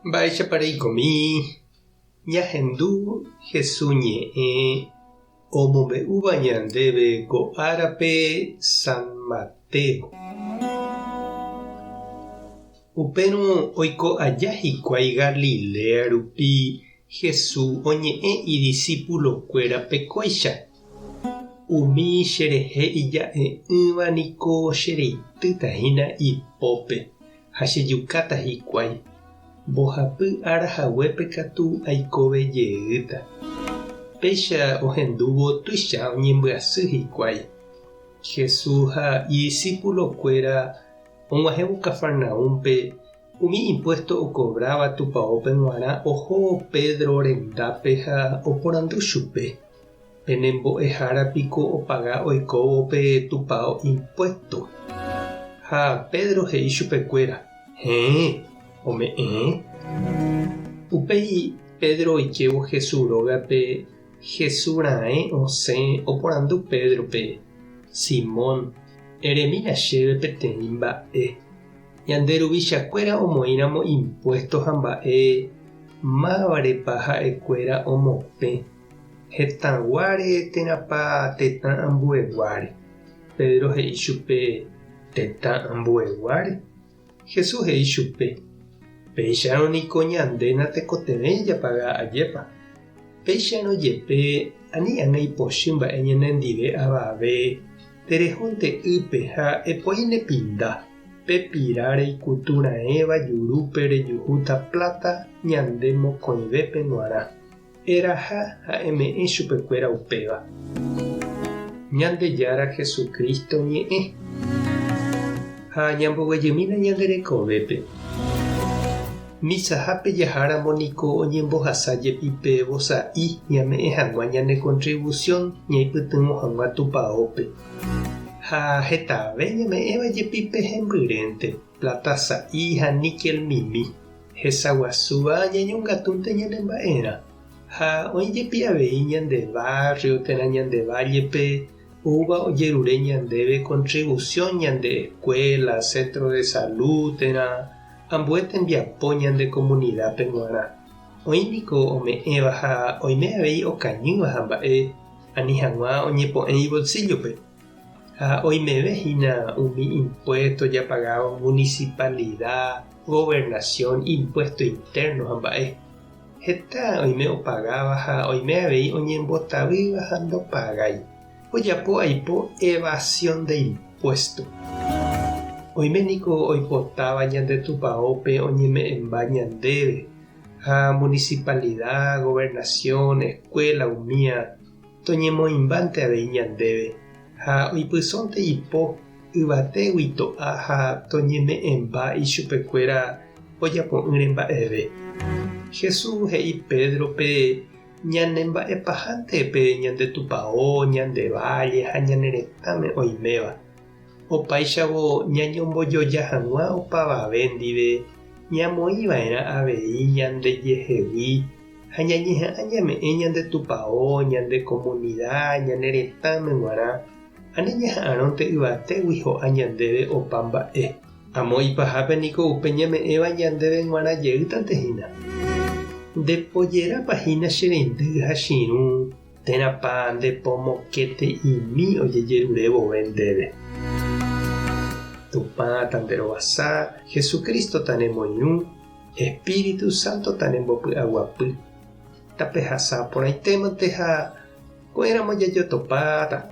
Mba'éichapareikomi ñahendu Jesús ñe'ẽ omombe'úva ñandéve ko árape San Mateo. Upérõ oiko aja hikuái Galilea rupi Jesús oñe'ẽ idiscípulokuéra pekóicha. Umi cherehe ija'e'ỹva niko chereitýtahína ipópe ha chejukáta hikuái. Mbohapy arahaguépe katu aikove jeýta. Péicha ohendúvo tuicha oñembyasy hikuái. Jesús ha idiscípulokuéra og̃uahẽvo Cafarnaúmpe. Umi impuesto okobrava tupãópe g̃uarã oho Pedro rendápe ha oporandu chupe. Penembo'ehárapiko opaga oikóvo pe tupão impuesto. Ha Pedro he'i chupekuéra: “Héẽ, ome'ẽ.” Upéi Pedro oikévo Jesús rógape. Jesús ra'ẽ osẽ oporandu Pedrope: “Simón, eremína chéve peteĩ mba'e. Ñande ruvichakuéra omoĩramo impuesto ha mba'e mávarepa ha'ekuéra omopẽ. Hetãguáre térãpa tetã ambueguáre.” Pedro he'i chupe: “Tetã ambueguáre?” Jesús he'i chupe: “Péicharõ niko ñandéna tekotevẽ japaga ajépa. Péicharõ jepe ani'ána ipochy mba'e ñanendive avave terehónte ýpe ha epoi nepinda. Pepirã reikutura'ẽva jurúpe rejuhúta plata ñande mokõivépe g̃uarã.” Eraha ha eme'ẽ chupekuéra upéva. Ñandejára Jesukristo ñe'ẽ ha ñamboguejýmina ñande rekovépe. Misahápe jaháramo niko oñembohasájepipe vosa'i ñame'ẽ hag̃ua ñane contribución ñaipytýmo hag̃ua tupãópe. Ha hetave ñame'ẽva jepipe hembyrénte, plata sa'i ha níquel mimi. Hesaguasúva ñañongatúnte ñane mba'erã. Ha oĩjepi avei ñande barrio térã ñande vallepe ouva ojerure ñandéve contribución ñande escuela, centro de salud térã ambue tembiapo ñande comunidápe g̃uarã. Oĩniko ome'ẽva ha oime avei okañýva ha mba'e ani hag̃ua oñepo'ẽ ibolsillope. Ha oimevehína umi impuesto japagaba municipalidad, gobernación, impuesto interno ha mba'e. Heta oime opagava ha oime avei oñembotavýva ha ndopagái. Ojapo aipo evasión de impuesto. Oiméniko oipotáva ñande tupãópe oñeme'ẽmba ñandéve. Ha municipalidad, gobernación, escuela umíã toñemoĩmbánte avei ñandéve. Ha oipysónte ipo yvatégui to'a ha toñeme'ẽmba ichupekuéra ojapo'ỹre mba'eve. Jesús he'i Pedrope ñanemba'epahántepe ñande tupão, ñande valle ha ñane retãme oiméva. Opáichavo ñañombojoja hag̃ua opavave ndive ñamoĩva'erã avei ñandejehegui ha ñañeha'ã ñame'ẽ ñande tupão, ñande comunidad, ñane retãme g̃uarã ani ñaha'ãrõnte yvatégui ho'a ñandéve opa mba'e. Amo ipahápe niko upe ñame'ẽva ñandéve g̃uarã jeýtantehína. Ndepojerapahína che rendy ha chiru térãpa nde pomokéte imi ojejerure vove ndéve. Tupã tanderovasa, Jesukristo tanemoirũ, Espíritu Santo tanembopy'aguapy. Tapehasa porãitémante ha ko'ẽramo jajotopáta.